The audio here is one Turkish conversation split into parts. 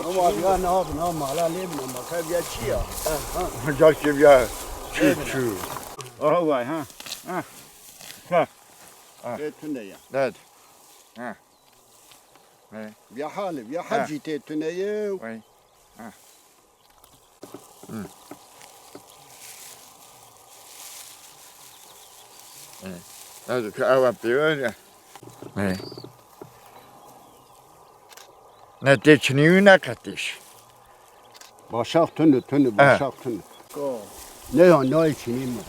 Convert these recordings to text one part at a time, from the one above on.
Ama ya ne yapın ama hala ne bileyim bak hep geçiyor. Ocak gibi ya. Çü. Oh vay ha. Ha. Ha. Tüne ya. Evet. Ha. Ya halim ya hacı tüne ya. Vay. Ha. Hadi şu avap diyor ya. Ne geçiniyor ne katış. Başak tüne başak tüne. Ne ya ne içineyim mi?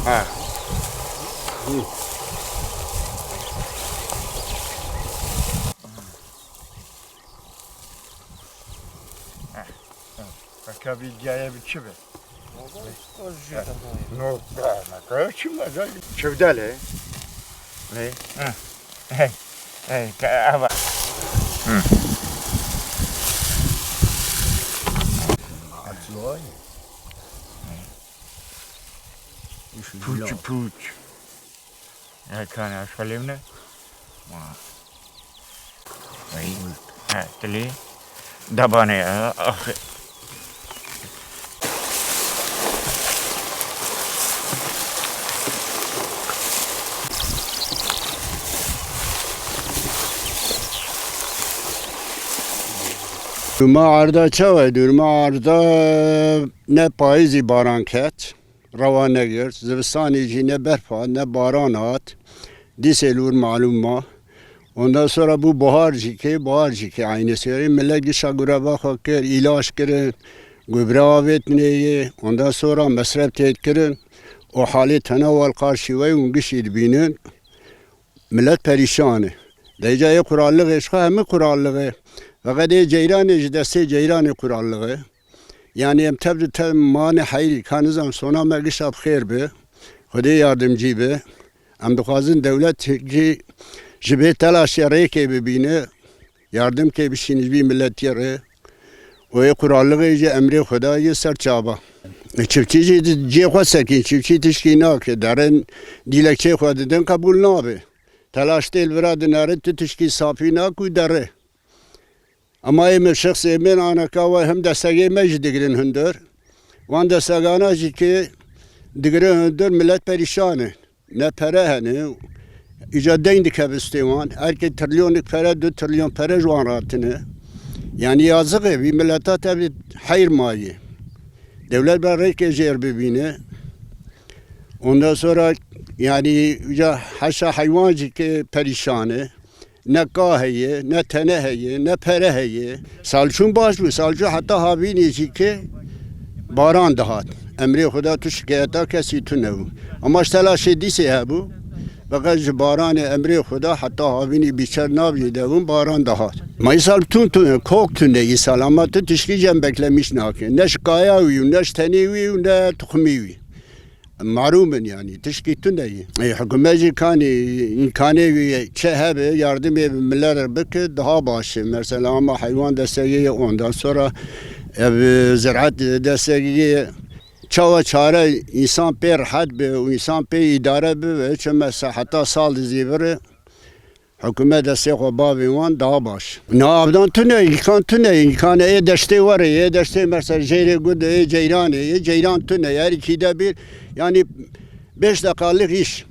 Ha. Какая идея бичеве? Ну да, на короче, мага. Чевдали. Ne? Ava. Atloy. Puç. Ya kan aşkalım ne? Vay. Ha, teli. Dabane ya. Durma arda çava durma arda ne payızı baran ket. Rava ne gör. Zivistani ne berfa ne baran at. Diselur malum. Ondan sonra bu bahar ki aynı seri millet gişa gureba hakir ilaç kirin. Gübre avetneyi. Ondan sonra mesref tekirin. O hali tenaval karşı ve ungişid binin. Millet perişanı. Decaye kurallığı eşka hemi kurallığı. Fakat ceyran deste ceyran kurallığı. Yani hem tebdü mani hayri kanızam sona mergişab khair be. Hadi yardımcı be. Hem duazın devlet ki jibe telaş yarayke bibine yardım ke bişiniz bir millet yere. O kurallığı emri Hudayı serçaba. Çiftçi cihaz sakin çiftçi tişkina ki derin dilekçe khudeden kabul nabe. Telaş değil veradın arı tişki safina ku dere. Ama em şahs emin ana kava hem desteği mecdigirin hündür. Van desteğana ki digirin hündür millet perişanı. Ne para hani icadden dikabüstevan. Erkek trilyonluk para 2 trilyon para juan rahatını. Yani yazık bir millete tabi hayır mayı. Devlet barrike cer bibine. Ondan sonra yani haşa hayvancı ki perişanı. Ne kaheye, ne teneheye, ne pereheye. Salçun başlı, salçu hatta habini ki baran dahat. Emri Huda tu şikayeta kesi tu nevu. Ama telaşı dise bu. Fakat baran emri Huda hatta habini biçer nabi devun baran dahat. Maysal tun kok tun ne isal ama tu tişki cem beklemiş nakin. Ne şikayavi, ne tenevi, ne tuhmivi. Marumen yani teşkitün de hükümeti kanı çehebe yardım edenler belki daha başı mesela ama hayvan desteği ondan sonra ziraat desteği çava çare insan per had be insan pe idare be ve mesela hatta sal zibri hükümet desteği babivan daha baş. Ne abdan tüne imkan desteği var desteği mesela ceyre güde ceyran tüne her ikide bir yani 5 dakikalık iş.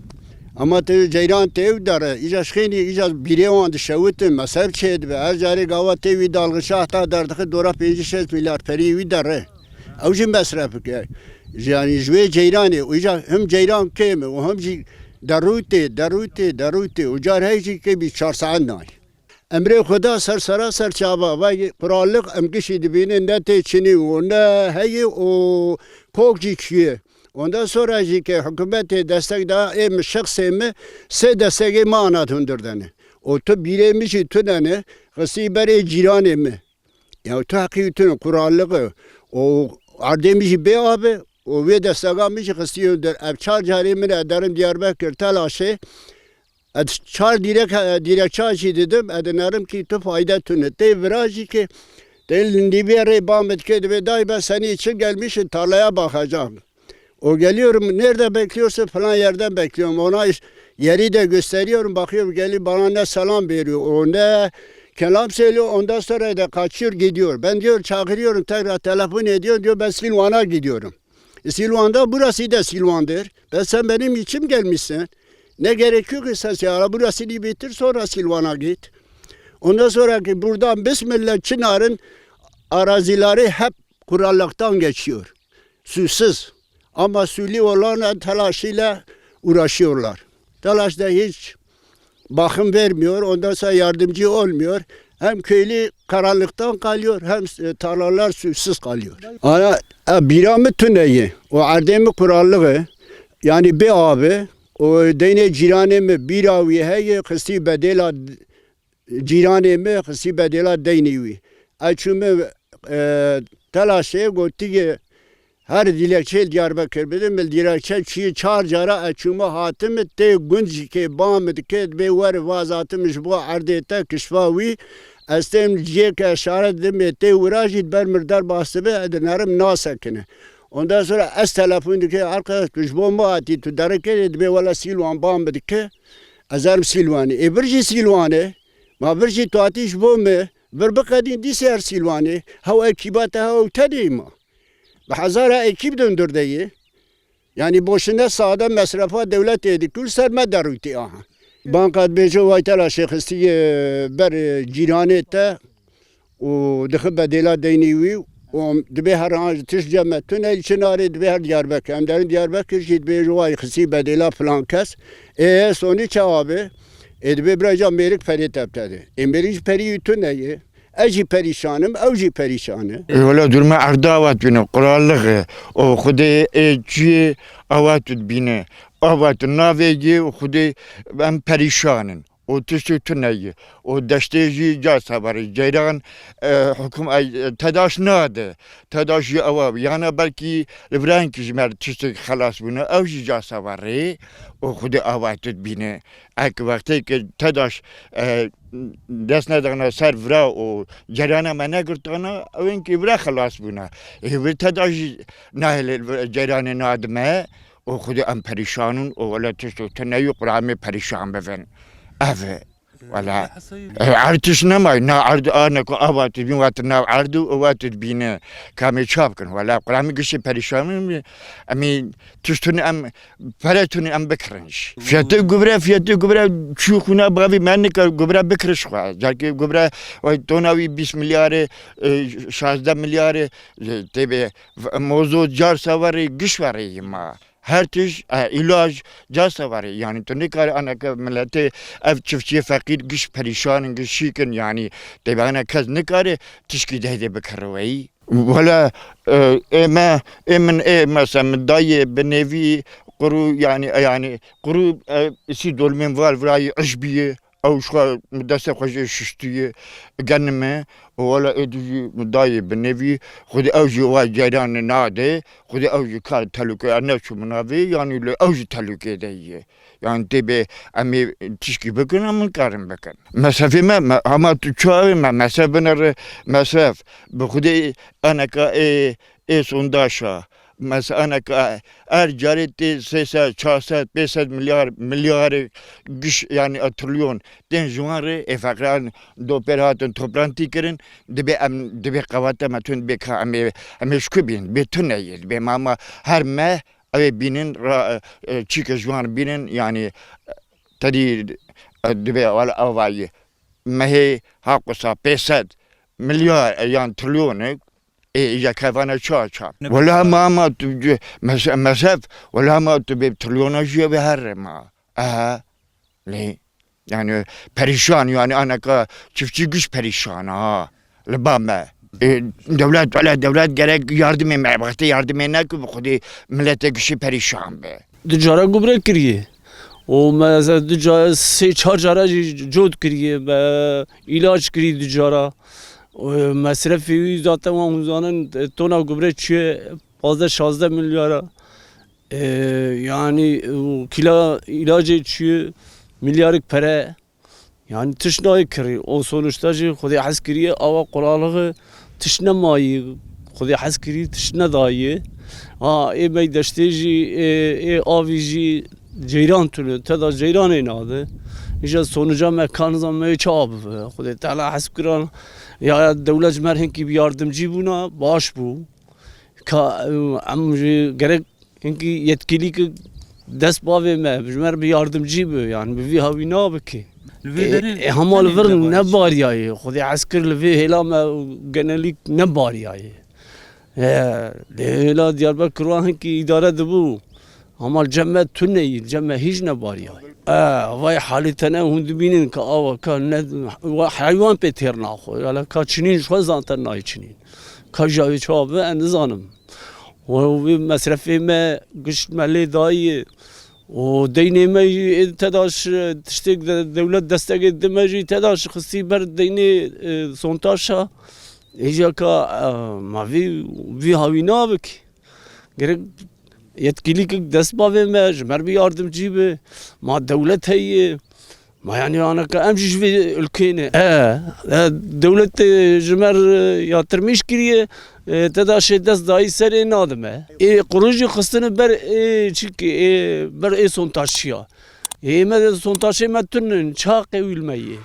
Ama ceyran tev dara icaşkini icaz birevan dışavıtın mesel çeydi ve her cari gava tevi dalgışı hatta dardıkı dora 5-6 milyar perivi dara. Avcı mesrafı ki. Yani jüve ceyranı hem ceyran kemi o hem daruti ucar heyci ki bir 4 saat nay. Emre Huda ser çaba ve kurallık emkişi dibine ne teçini o ne heyi o kokci kiye. Ondan sonra ki hükümete destek daha şahsemi se desteği manat hündürdeni. O tu bilemişi tüneni kısı beri cirani mi? Ya tu hakikaten kurallığı o ardemişi be abi o ve desteğamışı kısı hündür. Çar carimine ederim Diyarbakır telaşı. Çar direk çarşı dedim. Edenerim ki tu fayda tünette virajı ki Delindi bir yere Ahmet Kedi ve dayı ben senin için gelmişim tarlaya bakacağım. O geliyorum nerede bekliyorsa falan yerden bekliyorum. Ona yeri de gösteriyorum bakıyorum gelip bana ne selam veriyor. O ne kelam söylüyor ondan sonra da kaçıyor gidiyor. Ben diyor çağırıyorum tekrar telefon ediyor diyor ben Silvan'a gidiyorum. Silvan'da burası da Silvan'dır. Sen benim için gelmişsin. Ne gerekiyor ki sen ya burasını bitir sonra Silvan'a git. Ondan sonra ki buradan Bismillah Çınar'ın arazileri hep kurallıktan geçiyor. Susuz. Ama suli olan telaşıyla uğraşıyorlar. Telaşta hiç bakım vermiyor. Ondan sonra yardımcı olmuyor. Hem köylü karanlıktan kalıyor hem tarlalar susuz kalıyor. Ana biramı tüneyi, o erdemi kurallığı yani bir abi o dene ciranemi bir avi heye kısi bedela ciranemi kısi bedela deynivi. Açımı telaşe gotti her dilekçe Diyarbakır bedim dilekçe çiğ çarcara açıma hatim te günc ke bamd ke be var vazatmış bu ardete kışvavi estem cek işaret dem te urajit ber mirdar bahsebe ednerim nasakine. Ondan sonra es telefon ki arkadaş kışbo mu ati tu dareke be wala silvan bamd ke azarm silvani eberji silvani ma berji tu atiş bu me ver bakadin diser silvani hava ekibata hava tadima Hazara ekip döndürdüğü, yani boşuna sahada mesrafa devlet edikül serme derüti aha. Bankat bejo vaytala şekhsiye ber ciranete o dıkı bedela deynivi o dibe her an tiş cemetün el çınarı dibe her Diyarbakır. Hem derin Diyarbakır jid bejo vay khsi bedela falan kes. Sonu çabi dibe braja merik peri teptedi. Merik peri yutun neyi? Eci perişanım, evci perişanı. Valla durma ardavat bine, kurallığı, o kude eci avat bine, avat navegi, kude ben perişanım. O tüsü tüneyi, o desteği casa var, ceyran hüküm tedaş nadı, tedaşı avav, yani belki livren kişiler tüsü halas bunu, evci casa var, o kude avat bine, ek vakti ki tedaş dest ندارن سر ورا و جریان من نگرتانا اون کی ورا خلاص بونا و تداج نهل جریان نادمه و خود ام پریشانون و ولا تشتو تنیو قرامه پریشان بفن اوه ولا ارتش نمای نا ارد آنه کو آوات بین وات نا اردو وات بینه کامی چاپ کن ولا قرامه گشی پریشانون امی تشتون ام پرتون ام بکرنش فیاتو گبره چوخونا باوی من که گبره بکرش خوا جاکی گبره وای توناوی 20 میلیارد 16 میلیارد تبه موضوع جار سواری گشواری ما her tiş ilaç casa var yani to ne kadar ana millete ev çiftçi fakir güç perişan güç şikin yani tebana kaz ne kadar tişki de bekarvay valla mesela dayı benevi kuru yani kuru si dolmen var vrayı aşbiye او شو مدرسة خشية شتية جنمة ولا إدي مداية بالنبي خدي أوجي واجران نادي خدي أوجي كار تلوكي أنا شو منافي يعني لو أوجي تلوكي ده يعني تبي أمي تشكي بكن أمي كارم بكن مسافة ما هما تشاوي ما مسافة نر مسافة بخدي أنا كا سونداشا mesela her careti 80, 400, 500 milyar güç yani trilyon den juarı efakran doperatın toplantı kırın dibe kavata matun be ame şkubin betun neydi be mama her me ave binin çıkı juar binin yani tadi dibe wala avayı mehe hakusa 500 milyar yani trilyonu إذا كفانا شاشة ولا ما تبجي مساف ولا ما تبي تريونا شيء بهرما ليه يعني perişan yani أنا çiftçi güç perişan لبامة devlet gerek yardım etmeye baktı yardım etmeye ki bu kadar millete güçü perişan be. Dücara gübre kiriye. O mesela dücara çarcara cod kiriye be ilaç kiriye dücara. مصرفی zaten uzanın tona gübre çiğ fazla 16 milyara yani kilo ilacı çiğ milyarlık para yani tışnayı kiri o sonuçta ji خودی askeriye ava kuralığı tişne mayı Xwedê hez kirî tişne daye ê me deştê jî ê avî jî ceyran tune te da ceyranê nade îja sonuca me kanizan me ça bibe Xwedê teala hez kiran ya dewlet ji me re hinkî yardımcî bûna baş bû ka em jî gerek hinkî yetkilî dest bavê me ji me re bir yardımcî bi yani bi vî havî nabike hema li vir ne bariyayê Xwedê hez kir li vê hêla me genelîk ne bariyayê li hêla Diyarbekir wan hinkî îdare dibû hema cem tuneyî cem hîç ne bariyayê vay halê te ne hûn dibînin ka ava ka ne heywan pê têr naxwe ya ka çinîn xwe zan te nayê çinîn ka ji avê çawa be ez nizanim wê mesrefê me gişt me lê daye û deynê me jî te da tiştêk dewlet destekê dime jî te da xistî ber deynê sontaşa îja ka ma vî havî nabike gerek yetkilî dest bavê me ji me re bir yardımcî be ma dewlet heye ma yani anaka em jî ji vê ülkê ne dewlet ji me re ya tirmîş kiriye te da şê dest dayî serê nadime qurûn jî xistine ber çîkê ber sontaşiya me sontaşê me tune çaqê wîl me ye